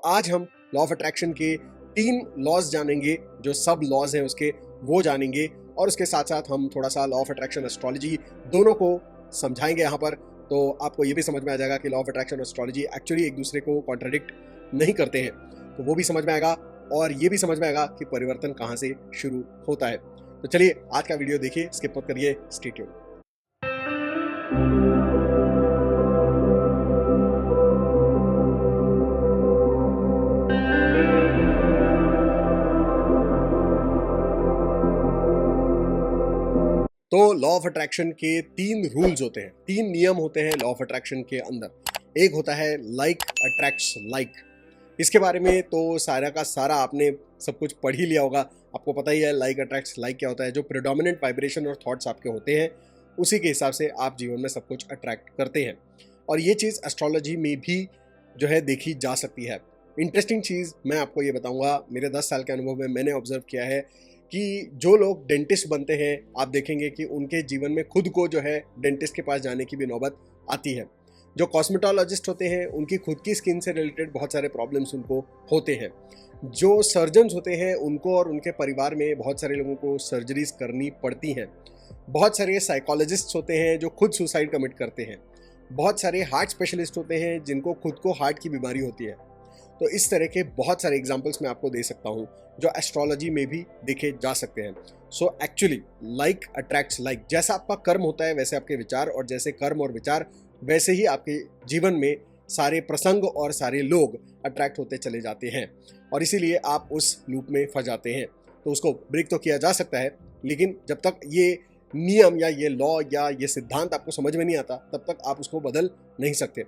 आज हम law of attraction के 3 लॉज जानेंगे, जो सब लॉज हैं उसके वो जानेंगे, और उसके साथ साथ हम थोड़ा सा लॉ ऑफ अट्रैक्शन एस्ट्रोलॉजी दोनों को समझाएंगे यहाँ पर। तो आपको ये भी समझ में आ जाएगा कि लॉ ऑफ अट्रैक्शन और एस्ट्रोलॉजी एक्चुअली एक दूसरे को कॉन्ट्राडिक्ट नहीं करते हैं, तो वो भी समझ में आएगा। और ये भी समझ में आएगा कि परिवर्तन कहाँ से शुरू होता है। तो चलिए आज का वीडियो देखिए, स्किप मत करिए, स्टे ट्यून्ड। तो लॉ ऑफ अट्रैक्शन के 3 रूल्स होते हैं, 3 नियम होते हैं लॉ ऑफ अट्रैक्शन के अंदर। एक होता है लाइक अट्रैक्ट्स लाइक। इसके बारे में तो सारा का सारा आपने सब कुछ पढ़ ही लिया होगा, आपको पता ही है लाइक अट्रैक्ट्स लाइक क्या होता है। जो प्रेडोमिनेंट वाइब्रेशन और थॉट्स आपके होते हैं उसी के हिसाब से आप जीवन में सब कुछ अट्रैक्ट करते हैं। और ये चीज़ एस्ट्रोलॉजी में भी जो है देखी जा सकती है। इंटरेस्टिंग चीज़ मैं आपको ये बताऊंगा, मेरे 10 साल के अनुभव में मैंने ऑब्जर्व किया है कि जो लोग डेंटिस्ट बनते हैं आप देखेंगे कि उनके जीवन में खुद को जो है डेंटिस्ट के पास जाने की भी नौबत आती है। जो कॉस्मेटोलॉजिस्ट होते हैं उनकी खुद की स्किन से रिलेटेड बहुत सारे प्रॉब्लम्स उनको होते हैं। जो सर्जन्स होते हैं उनको और उनके परिवार में बहुत सारे लोगों को सर्जरीज करनी पड़ती हैं। बहुत सारे साइकोलॉजिस्ट्स होते हैं जो खुद सुसाइड कमिट करते हैं। बहुत सारे हार्ट स्पेशलिस्ट होते हैं जिनको खुद को हार्ट की बीमारी होती है। तो इस तरह के बहुत सारे एग्जाम्पल्स मैं आपको दे सकता हूँ जो एस्ट्रोलॉजी में भी देखे जा सकते हैं। So actually like attracts like. जैसा आपका कर्म होता है वैसे आपके विचार, और जैसे कर्म और विचार वैसे ही आपके जीवन में सारे प्रसंग और सारे लोग अट्रैक्ट होते चले जाते हैं, और इसीलिए आप उस लूप में फंस जाते हैं। तो उसको ब्रेक तो किया जा सकता है, लेकिन जब तक ये नियम या ये लॉ या ये सिद्धांत आपको समझ में नहीं आता तब तक आप उसको बदल नहीं सकते।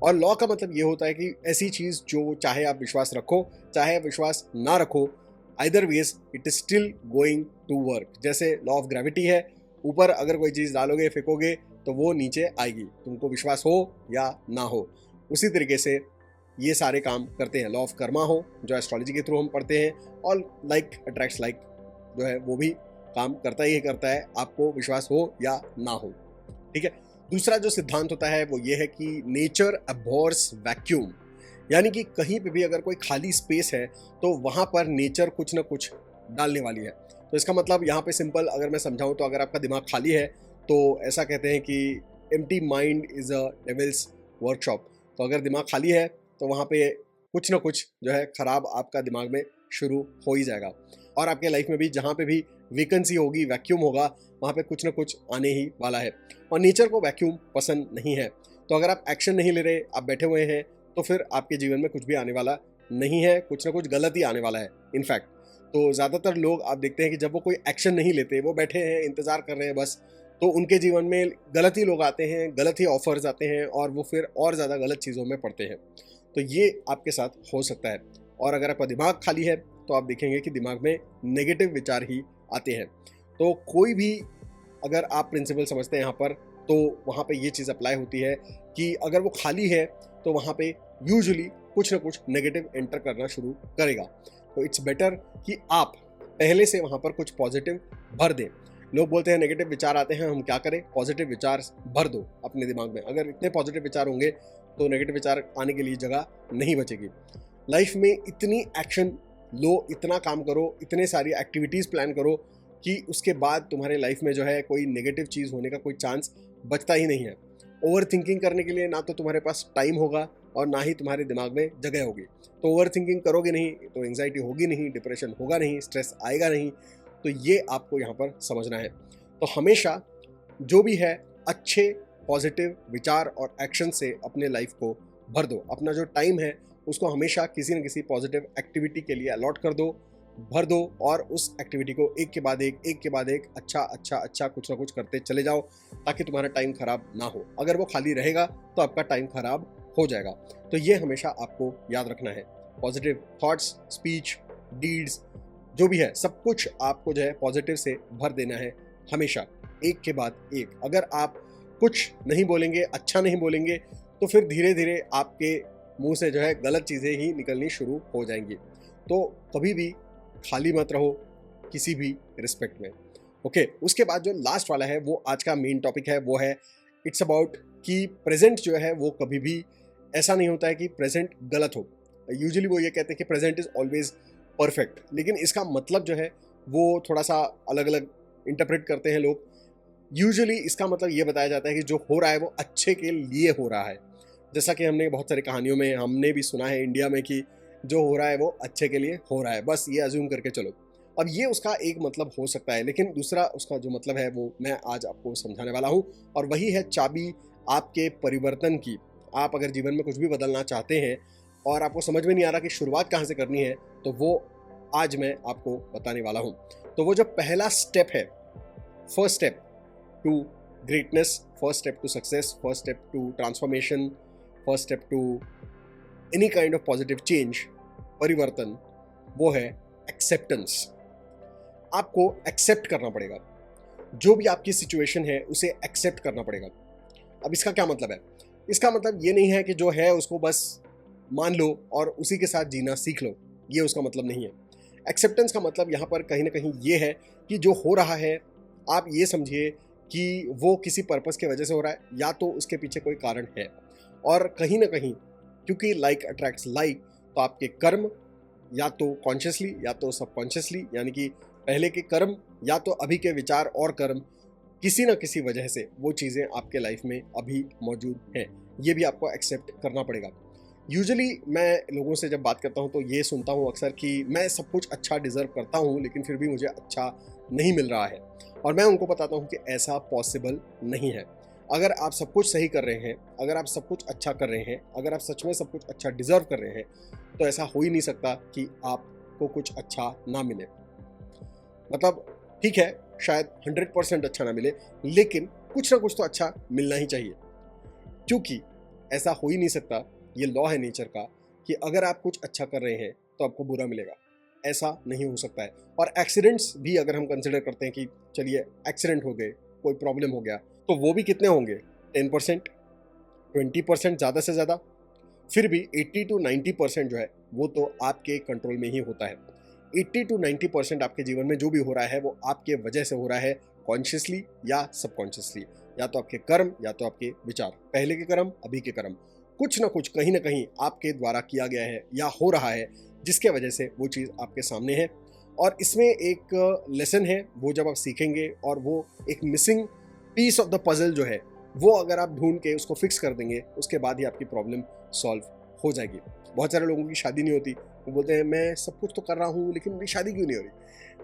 और लॉ का मतलब ये होता है कि ऐसी चीज़ जो चाहे आप विश्वास रखो चाहे आप विश्वास ना रखो, either way it is still going to work. जैसे लॉ ऑफ ग्रेविटी है, ऊपर अगर कोई चीज़ डालोगे फेंकोगे तो वो नीचे आएगी, तुमको विश्वास हो या ना हो। उसी तरीके से ये सारे काम करते हैं। लॉ ऑफ कर्मा हो जो एस्ट्रोलॉजी के थ्रू हम पढ़ते हैं, और लाइक अट्रैक्ट्स लाइक जो है वो भी काम करता ही करता है, आपको विश्वास हो या ना हो। ठीक है। दूसरा जो सिद्धांत होता है वो ये है कि नेचर अबॉर्स वैक्यूम, यानी कि कहीं पे भी अगर कोई खाली स्पेस है तो वहाँ पर नेचर कुछ ना कुछ डालने वाली है। तो इसका मतलब यहाँ पे सिंपल अगर मैं समझाऊँ तो अगर आपका दिमाग खाली है तो ऐसा कहते हैं कि empty mind is a devils workshop. तो अगर दिमाग खाली है तो वहाँ पे कुछ ना कुछ जो है खराब आपका दिमाग में शुरू हो ही जाएगा। और आपके लाइफ में भी जहाँ पे भी वैकेंसी होगी, वैक्यूम होगा, वहाँ पे कुछ ना कुछ आने ही वाला है। और नेचर को वैक्यूम पसंद नहीं है। तो अगर आप एक्शन नहीं ले रहे, आप बैठे हुए हैं, तो फिर आपके जीवन में कुछ भी आने वाला नहीं है, कुछ ना कुछ गलत ही आने वाला है इनफैक्ट। तो ज़्यादातर लोग आप देखते हैं कि जब वो कोई एक्शन नहीं लेते, वो बैठे हैं, इंतज़ार कर रहे हैं बस, तो उनके जीवन में गलत ही लोग आते हैं, गलत ही ऑफर्स आते हैं, और वो फिर और ज़्यादा गलत चीज़ों में पड़ते हैं। तो ये आपके साथ हो सकता है। और अगर आपका दिमाग खाली है तो आप देखेंगे कि दिमाग में नेगेटिव विचार ही आते हैं। तो कोई भी अगर आप प्रिंसिपल समझते हैं यहाँ पर, तो वहाँ पे ये चीज़ अप्लाई होती है कि अगर वो खाली है तो वहाँ पे यूजुअली कुछ ना कुछ नेगेटिव एंटर करना शुरू करेगा। तो इट्स बेटर कि आप पहले से वहाँ पर कुछ पॉजिटिव भर दें। लोग बोलते हैं नेगेटिव विचार आते हैं, हम क्या करें? पॉजिटिव विचार भर दो अपने दिमाग में। अगर इतने पॉजिटिव विचार होंगे तो नेगेटिव विचार आने के लिए जगह नहीं बचेगी। लाइफ में इतनी एक्शन लो, इतना काम करो, इतने सारी एक्टिविटीज़ प्लान करो कि उसके बाद तुम्हारे लाइफ में जो है कोई नेगेटिव चीज़ होने का कोई चांस बचता ही नहीं है। ओवर थिंकिंग करने के लिए ना तो तुम्हारे पास टाइम होगा और ना ही तुम्हारे दिमाग में जगह होगी। तो ओवर थिंकिंग करोगे नहीं तो एंग्जाइटी होगी नहीं, डिप्रेशन होगा नहीं, स्ट्रेस आएगा नहीं। तो ये आपको यहाँ पर समझना है। तो हमेशा जो भी है अच्छे पॉजिटिव विचार और एक्शन से अपने लाइफ को भर दो। अपना जो टाइम है उसको हमेशा किसी न किसी पॉजिटिव एक्टिविटी के लिए अलॉट कर दो, भर दो, और उस एक्टिविटी को एक के बाद एक अच्छा कुछ ना कुछ करते चले जाओ, ताकि तुम्हारा टाइम खराब ना हो। अगर वो खाली रहेगा तो आपका टाइम खराब हो जाएगा। तो ये हमेशा आपको याद रखना है। पॉजिटिव थॉट्स, स्पीच, डीड्स जो भी है सब कुछ आपको जो है पॉजिटिव से भर देना है हमेशा, एक के बाद एक। अगर आप कुछ नहीं बोलेंगे, अच्छा नहीं बोलेंगे, तो फिर धीरे धीरे आपके मुंह से जो है गलत चीज़ें ही निकलनी शुरू हो जाएंगी। तो कभी भी खाली मत रहो किसी भी रिस्पेक्ट में। ओके। उसके बाद जो लास्ट वाला है वो आज का मेन टॉपिक है, वो है इट्स अबाउट कि प्रेजेंट जो है वो कभी भी ऐसा नहीं होता है कि प्रेजेंट गलत हो। यूजुअली वो ये कहते हैं कि प्रेजेंट इज ऑलवेज परफेक्ट, लेकिन इसका मतलब जो है वो थोड़ा सा अलग अलग इंटरप्रेट करते हैं लोग। यूजुअली इसका मतलब ये बताया जाता है कि जो हो रहा है वो अच्छे के लिए हो रहा है। जैसा कि हमने बहुत सारी कहानियों में हमने भी सुना है इंडिया में कि जो हो रहा है वो अच्छे के लिए हो रहा है, बस ये अज्यूम करके चलो। अब ये उसका एक मतलब हो सकता है, लेकिन दूसरा उसका जो मतलब है वो मैं आज आपको समझाने वाला हूँ, और वही है चाबी आपके परिवर्तन की। आप अगर जीवन में कुछ भी बदलना चाहते हैं और आपको समझ में नहीं आ रहा कि शुरुआत कहाँ से करनी है, तो वो आज मैं आपको बताने वाला हूँ। तो वो जो पहला स्टेप है, first step to greatness, first step to success, first step to transformation, first step to any kind of positive change, परिवर्तन, वो है एक्सेप्टेंस। आपको एक्सेप्ट करना पड़ेगा, जो भी आपकी सिचुएशन है उसे एक्सेप्ट करना पड़ेगा। अब इसका क्या मतलब है? इसका मतलब ये नहीं है कि जो है उसको बस मान लो और उसी के साथ जीना सीख लो, ये उसका मतलब नहीं है। एक्सेप्टेंस का मतलब यहाँ पर कहीं ना कहीं ये है कि जो हो रहा है आप ये समझिए कि वो किसी पर्पस की वजह से हो रहा है, या तो उसके पीछे कोई कारण है। और कहीं ना कहीं क्योंकि लाइक अट्रैक्ट्स लाइक, तो आपके कर्म या तो कॉन्शियसली या तो सबकॉन्शियसली, यानी कि पहले के कर्म या तो अभी के विचार और कर्म, किसी ना किसी वजह से वो चीज़ें आपके लाइफ में अभी मौजूद हैं। ये भी आपको एक्सेप्ट करना पड़ेगा। यूजुअली मैं लोगों से जब बात करता हूँ तो ये सुनता हूँ अक्सर कि मैं सब कुछ अच्छा डिज़र्व करता हूँ, लेकिन फिर भी मुझे अच्छा नहीं मिल रहा है। और मैं उनको बताता हूँ कि ऐसा पॉसिबल नहीं है। अगर आप सब कुछ सही कर रहे हैं, अगर आप सब कुछ अच्छा कर रहे हैं, अगर आप सच में सब कुछ अच्छा डिज़र्व कर रहे हैं, तो ऐसा हो ही नहीं सकता कि आपको कुछ अच्छा ना मिले। मतलब ठीक है, शायद 100% अच्छा ना मिले, लेकिन कुछ ना कुछ तो अच्छा मिलना ही चाहिए, क्योंकि ऐसा हो ही नहीं सकता, ये लॉ है नेचर का, कि अगर आप कुछ अच्छा कर रहे हैं तो आपको बुरा मिलेगा। ऐसा नहीं हो सकता है। और एक्सीडेंट्स भी अगर हम कंसिडर करते हैं कि चलिए एक्सीडेंट हो गए, कोई प्रॉब्लम हो गया, तो वो भी कितने होंगे? 10%, 20% ज़्यादा से ज़्यादा। फिर भी 80 to 90% जो है वो तो आपके कंट्रोल में ही होता है। 80 to 90% आपके जीवन में जो भी हो रहा है वो आपके वजह से हो रहा है, कॉन्शियसली या सबकॉन्शियसली, या तो आपके कर्म या तो आपके विचार, पहले के कर्म, अभी के कर्म, कुछ ना कुछ कहीं ना कहीं आपके द्वारा किया गया है या हो रहा है, जिसके वजह से वो चीज़ आपके सामने है। और इसमें एक लेसन है, वो जब आप सीखेंगे और वो एक missing piece of the puzzle जो है वो अगर आप ढूंढ के उसको फिक्स कर देंगे, उसके बाद ही आपकी प्रॉब्लम सॉल्व हो जाएगी। बहुत सारे लोगों की शादी नहीं होती, वो बोलते हैं मैं सब कुछ तो कर रहा हूँ लेकिन मेरी शादी क्यों नहीं हो रही,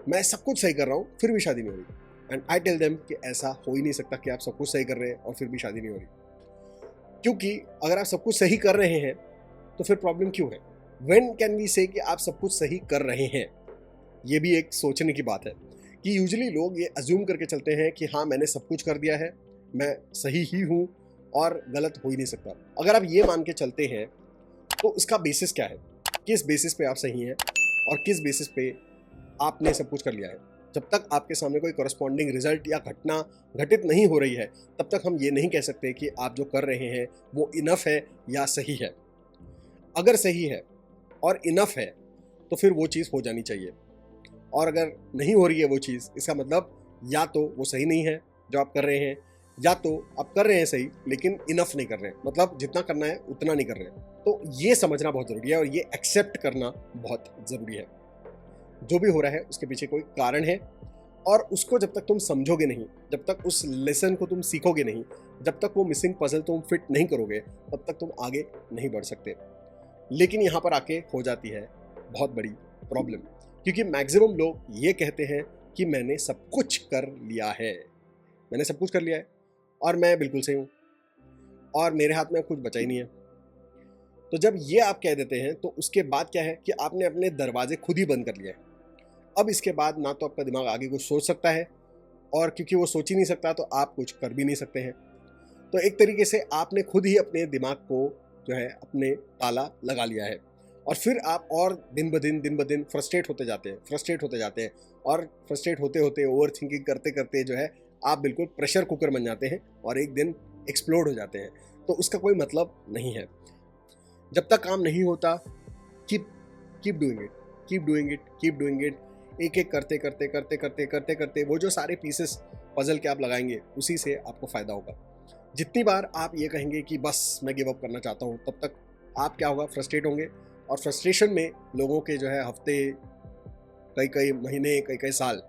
मैं सब कुछ सही कर रहा हूँ फिर भी शादी नहीं हो रही। एंड आई टेल देम कि ऐसा हो ही नहीं सकता कि आप सब कुछ सही कर रहे हैं और फिर भी शादी नहीं हो रही, क्योंकि अगर आप सब कुछ सही कर रहे हैं तो फिर प्रॉब्लम क्यों है? व्हेन कैन वी से कि आप सब कुछ सही कर रहे हैं? ये भी एक सोचने की बात है कि यूजुअली लोग ये अज्यूम करके चलते हैं कि हाँ मैंने सब कुछ कर दिया है, मैं सही ही हूँ और गलत हो ही नहीं सकता। अगर आप ये मान के चलते हैं तो इसका बेसिस क्या है? किस बेसिस पे आप सही हैं और किस बेसिस पे आपने सब कुछ कर लिया है? जब तक आपके सामने कोई कॉरस्पॉन्डिंग रिजल्ट या घटना घटित नहीं हो रही है, तब तक हम ये नहीं कह सकते कि आप जो कर रहे हैं वो इनफ है या सही है। अगर सही है और इनफ है तो फिर वो चीज़ हो जानी चाहिए, और अगर नहीं हो रही है वो चीज़, इसका मतलब या तो वो सही नहीं है जो आप कर रहे हैं, या तो आप कर रहे हैं सही लेकिन इनफ नहीं कर रहे हैं, मतलब जितना करना है उतना नहीं कर रहे हैं। तो ये समझना बहुत ज़रूरी है और ये एक्सेप्ट करना बहुत ज़रूरी है। जो भी हो रहा है उसके पीछे कोई कारण है, और उसको जब तक तुम समझोगे नहीं, जब तक उस लेसन को तुम सीखोगे नहीं, जब तक वो मिसिंग पजल तुम फिट नहीं करोगे, तब तक तुम आगे नहीं बढ़ सकते। लेकिन यहाँ पर आके हो जाती है बहुत बड़ी प्रॉब्लम, क्योंकि मैक्सिमम लोग ये कहते हैं कि मैंने सब कुछ कर लिया है, मैंने सब कुछ कर लिया है और मैं बिल्कुल सही हूँ और मेरे हाथ में कुछ बचा ही नहीं है। तो जब ये आप कह देते हैं तो उसके बाद क्या है कि आपने अपने दरवाजे खुद ही बंद कर लिए हैं। अब इसके बाद ना तो आपका दिमाग आगे कुछ सोच सकता है, और क्योंकि वो सोच ही नहीं सकता तो आप कुछ कर भी नहीं सकते हैं। तो एक तरीके से आपने खुद ही अपने दिमाग को जो है अपने ताला लगा लिया है, और फिर आप और दिन ब दिन फ्रस्ट्रेट होते जाते हैं और फ्रस्ट्रेट होते होते ओवर थिंकिंग करते करते जो है आप बिल्कुल प्रेशर कुकर बन जाते हैं और एक दिन एक्सप्लोड हो जाते हैं। तो उसका कोई मतलब नहीं है। जब तक काम नहीं होता, कीप डूइंग इट, एक एक करते वो जो सारे पीसेस पजल के आप लगाएंगे उसी से आपको फ़ायदा होगा। जितनी बार आप ये कहेंगे कि बस मैं गिव अप करना चाहता हूँ, तब तक आप क्या होगा, फ्रस्ट्रेट होंगे, और फ्रस्ट्रेशन में लोगों के जो है हफ्ते, कई कई महीने, कई कई साल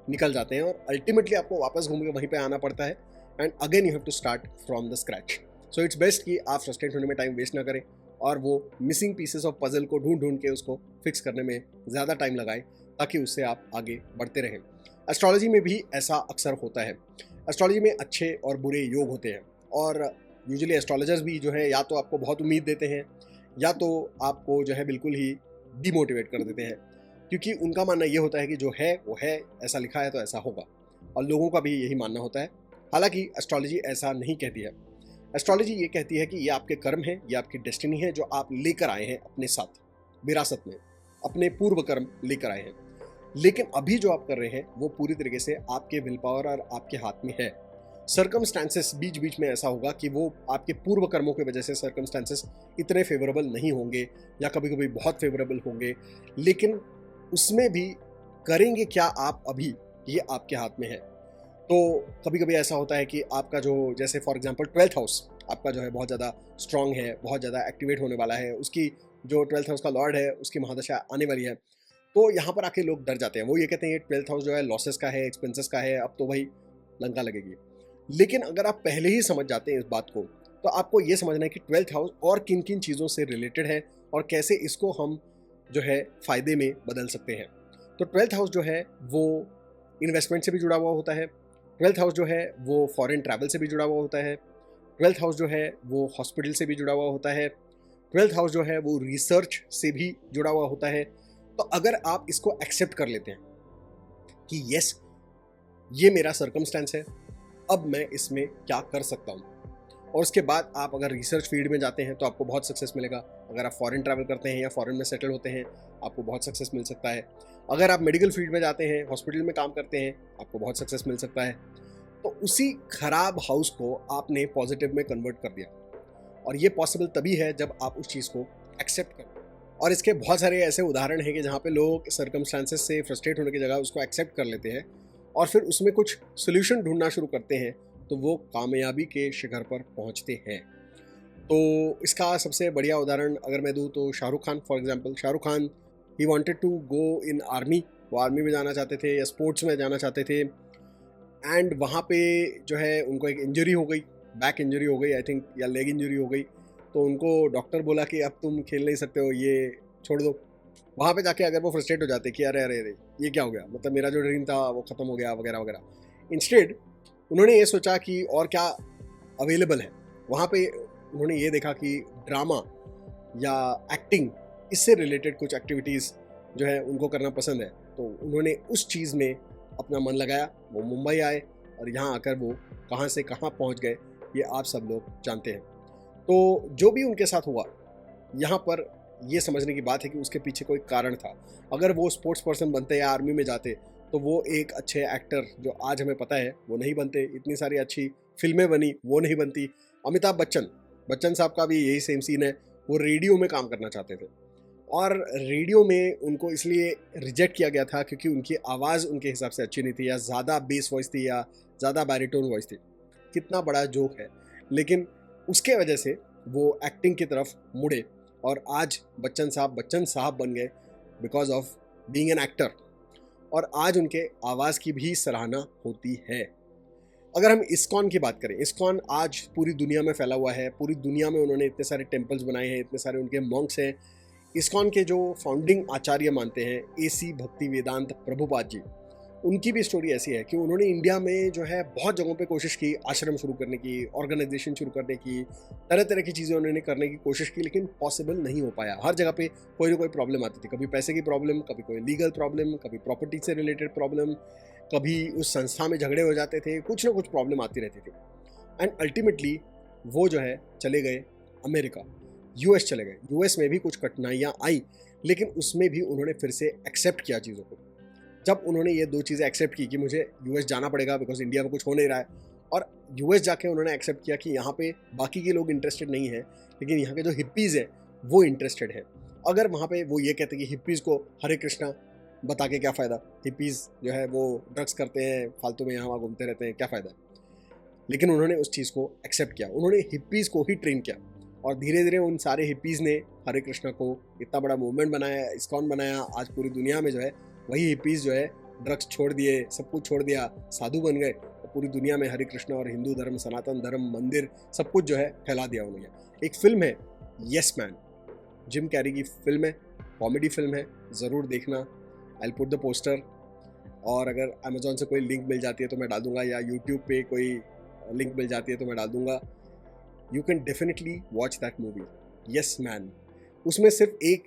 निकल जाते हैं और अल्टीमेटली आपको वापस घूम के वहीं पे आना पड़ता है and again you have to start from the scratch. So it's best कि आप फ्रस्ट्रेट होने में टाइम वेस्ट ना करें और वो मिसिंग पीसेस ऑफ पजल को ढूंढ ढूंढ के उसको फिक्स करने में ज़्यादा टाइम लगाएं ताकि उससे आप आगे बढ़ते रहें। एस्ट्रोलॉजी में भी ऐसा अक्सर होता है। एस्ट्रोलॉजी में अच्छे और बुरे योग होते हैं और यूजुअली एस्ट्रोलॉजर्स भी जो है या तो आपको बहुत उम्मीद देते हैं या तो आपको जो है बिल्कुल ही डिमोटिवेट कर देते हैं, क्योंकि उनका मानना ये होता है कि जो है वो है, ऐसा लिखा है तो ऐसा होगा, और लोगों का भी यही मानना होता है। हालांकि एस्ट्रोलॉजी ऐसा नहीं कहती है। एस्ट्रोलॉजी ये कहती है कि ये आपके कर्म है, ये आपकी डेस्टिनी है जो आप लेकर आए हैं अपने साथ विरासत में, अपने पूर्व कर्म लेकर आए हैं। लेकिन अभी जो आप कर रहे हैं वो पूरी तरीके से आपके विल पावर और आपके हाथ में है। सर्कमस्टांसेस बीच बीच में ऐसा होगा कि वो आपके पूर्व कर्मों की वजह से सर्कमस्टांसेस इतने फेवरेबल नहीं होंगे या कभी कभी बहुत फेवरेबल होंगे, लेकिन उसमें भी करेंगे क्या आप अभी, ये आपके हाथ में है। तो कभी कभी ऐसा होता है कि आपका जो, जैसे फॉर एग्जांपल 12th हाउस आपका जो है बहुत ज़्यादा स्ट्रांग है, बहुत ज़्यादा एक्टिवेट होने वाला है, उसकी जो 12th हाउस का लॉर्ड है उसकी महादशा आने वाली है, तो यहाँ पर आके लोग डर जाते हैं। वो ये कहते हैं ये 12th हाउस जो है लॉसेस का है, एक्सपेंसेस का है, अब तो भाई लंका लगेगी। लेकिन अगर आप पहले ही समझ जाते हैं इस बात को, तो आपको ये समझना है कि 12th हाउस और किन किन चीज़ों से रिलेटेड है और कैसे इसको हम जो है फ़ायदे में बदल सकते हैं। तो 12th हाउस जो है वो इन्वेस्टमेंट से भी जुड़ा हुआ होता है, 12th हाउस जो है वो फॉरेन ट्रैवल से भी जुड़ा हुआ होता है, 12th हाउस जो है वो हॉस्पिटल से भी जुड़ा हुआ होता है, 12th हाउस जो है वो रिसर्च से भी जुड़ा हुआ होता है। तो अगर आप इसको एक्सेप्ट कर लेते हैं कि यस ये मेरा सर्कमस्टेंस है, अब मैं इसमें क्या कर सकता हूँ, और उसके बाद आप अगर रिसर्च फील्ड में जाते हैं तो आपको बहुत सक्सेस मिलेगा। अगर आप फॉरेन ट्रैवल करते हैं या फॉरेन में सेटल होते हैं आपको बहुत सक्सेस मिल सकता है। अगर आप मेडिकल फील्ड में जाते हैं, हॉस्पिटल में काम करते हैं, आपको बहुत सक्सेस मिल सकता है। तो उसी खराब हाउस को आपने पॉजिटिव में कन्वर्ट कर दिया, और ये पॉसिबल तभी है जब आप उस चीज़ को एक्सेप्ट करें। और इसके बहुत सारे ऐसे उदाहरण हैं कि जहाँ पे लोग सर्कमस्टांसेस से फ्रस्ट्रेट होने की जगह उसको एक्सेप्ट कर लेते हैं और फिर उसमें कुछ सोल्यूशन ढूंढना शुरू करते हैं, तो वो कामयाबी के शिखर पर पहुंचते हैं। तो इसका सबसे बढ़िया उदाहरण अगर मैं दूं तो Shahrukh Khan for example. Shahrukh Khan he wanted to go in army, वो आर्मी में जाना चाहते थे या स्पोर्ट्स में जाना चाहते थे, एंड वहाँ पे जो है उनको एक इंजरी हो गई, बैक इंजरी हो गई आई थिंक, या लेग इंजरी हो गई। तो उनको डॉक्टर बोला कि अब तुम खेल नहीं सकते हो, ये छोड़ दो। वहाँ पे जाके अगर वो फ्रस्ट्रेट हो जाते कि अरे अरे अरे ये क्या हो गया, मतलब मेरा जो ड्रीम था वो ख़त्म हो गया वगैरह वगैरह। इंस्टेड उन्होंने ये सोचा कि और क्या अवेलेबल है। वहाँ पे उन्होंने ये देखा कि ड्रामा या एक्टिंग, इससे रिलेटेड कुछ एक्टिविटीज़ जो है उनको करना पसंद है। तो उन्होंने उस चीज़ में अपना मन लगाया, वो मुंबई आए और यहाँ आकर वो कहाँ से कहाँ पहुँच गए ये आप सब लोग जानते हैं। तो जो भी उनके साथ हुआ, यहाँ पर ये समझने की बात है कि उसके पीछे कोई कारण था। अगर वो स्पोर्ट्स पर्सन बनते या आर्मी में जाते तो वो एक अच्छे एक्टर जो आज हमें पता है वो नहीं बनते, इतनी सारी अच्छी फिल्में बनी वो नहीं बनती। अमिताभ बच्चन साहब का भी यही सेम सीन है, वो रेडियो में काम करना चाहते थे और रेडियो में उनको इसलिए रिजेक्ट किया गया था क्योंकि उनकी आवाज़ उनके हिसाब से अच्छी नहीं थी, या ज़्यादा बेस वॉइस थी, या ज़्यादा बैरिटोन वॉइस थी। कितना बड़ा जोक है, लेकिन उसके वजह से वो एक्टिंग की तरफ मुड़े और आज बच्चन साहब बन गए because of being an actor, और आज उनके आवाज़ की भी सराहना होती है। अगर हम इस्कॉन की बात करें, इस्कॉन आज पूरी दुनिया में फैला हुआ है, पूरी दुनिया में उन्होंने इतने सारे टेम्पल्स बनाए हैं, इतने सारे उनके मॉन्क्स हैं। इस्कॉन के जो फाउंडिंग आचार्य मानते हैं AC भक्ति वेदांत प्रभुपाद जी, उनकी भी स्टोरी ऐसी है कि उन्होंने इंडिया में जो है बहुत जगहों पे कोशिश की आश्रम शुरू करने की, ऑर्गेनाइजेशन शुरू करने की, तरह तरह की चीज़ें उन्होंने करने की कोशिश की, लेकिन पॉसिबल नहीं हो पाया। हर जगह पे कोई ना कोई प्रॉब्लम आती थी, कभी पैसे की प्रॉब्लम, कभी कोई लीगल प्रॉब्लम, कभी प्रॉपर्टी से रिलेटेड प्रॉब्लम, कभी उस संस्था में झगड़े हो जाते थे, कुछ ना कुछ प्रॉब्लम आती रहती थी। एंड अल्टीमेटली वो जो है चले गए अमेरिका, US चले गए। US में भी कुछ कठिनाइयाँ आई, लेकिन उसमें भी उन्होंने फिर से एक्सेप्ट किया चीज़ों को। जब उन्होंने ये दो चीज़ें एक्सेप्ट की कि मुझे US जाना पड़ेगा बिकॉज इंडिया में कुछ हो नहीं रहा है, और US जाके उन्होंने एक्सेप्ट किया कि यहाँ पे बाकी के लोग इंटरेस्टेड नहीं हैं, लेकिन यहाँ के जो हिप्पीज़ हैं वो इंटरेस्टेड हैं। अगर वहाँ पे वो ये कहते हैं कि हिप्पीज़ को हरे कृष्णा बता के क्या फ़ायदा, हिप्पीज़ जो है वो ड्रग्स करते हैं, फालतू में यहाँ वहाँ घूमते रहते हैं, क्या फ़ायदा। लेकिन उन्होंने उस चीज़ को एक्सेप्ट किया, उन्होंने हिप्पीज़ को ही ट्रेन किया। और धीरे धीरे उन सारे हिप्पीज़ ने हरे कृष्णा को इतना बड़ा मूवमेंट बनाया, इस्कॉन बनाया। आज पूरी दुनिया में जो है वही हिप्पीज़ जो है ड्रग्स छोड़ दिए, सब कुछ छोड़ दिया, साधु बन गए और पूरी दुनिया में हरे कृष्णा और हिंदू धर्म, सनातन धर्म, मंदिर सब कुछ जो है फैला दिया उन्होंने। एक फिल्म है यस मैन, जिम कैरी की फिल्म है, कॉमेडी फिल्म है, ज़रूर देखना। आई पुट द पोस्टर, और अगर अमेजोन से कोई लिंक मिल जाती है तो मैं डाल दूंगा, या यूट्यूब पे कोई लिंक मिल जाती है तो मैं डाल दूंगा। You can definitely watch that movie yes man. उसमें सिर्फ एक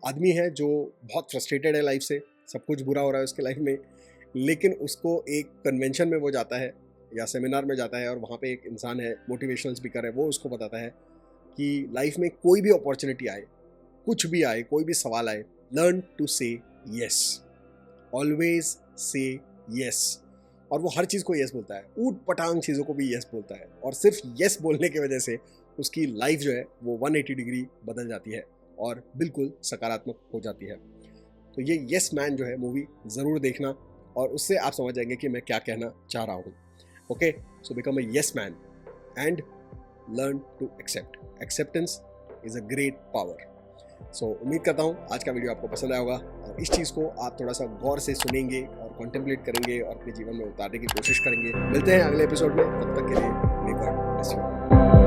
आदमी है जो बहुत फ्रस्ट्रेटेड है लाइफ से, सब कुछ बुरा हो रहा है उसके लाइफ में, लेकिन उसको एक कन्वेंशन में वो जाता है या सेमिनार में जाता है और वहाँ पे एक इंसान है, मोटिवेशनल स्पीकर है, वो उसको बताता है कि लाइफ में कोई भी अपॉर्चुनिटी आए, कुछ भी आए, कोई भी सवाल आए, लर्न टू से यस, ऑलवेज से यस। और वो हर चीज़ को यस बोलता है, ऊट पटांग चीज़ों को भी यस बोलता है, और सिर्फ यस बोलने की वजह से उसकी लाइफ जो है वो 180 डिग्री बदल जाती है और बिल्कुल सकारात्मक हो जाती है। तो ये यस मैन जो है मूवी ज़रूर देखना, और उससे आप समझ जाएंगे कि मैं क्या कहना चाह रहा हूँ। Okay, so become a yes man and learn to accept. Acceptance is a great power. So उम्मीद करता हूँ आज का वीडियो आपको पसंद आया होगा, और इस चीज़ को आप थोड़ा सा गौर से सुनेंगे और कॉन्टेम्पलेट करेंगे और अपने जीवन में उतारने की कोशिश करेंगे। मिलते हैं अगले एपिसोड में, तब तक के लिए मे गॉड ब्लेस यू।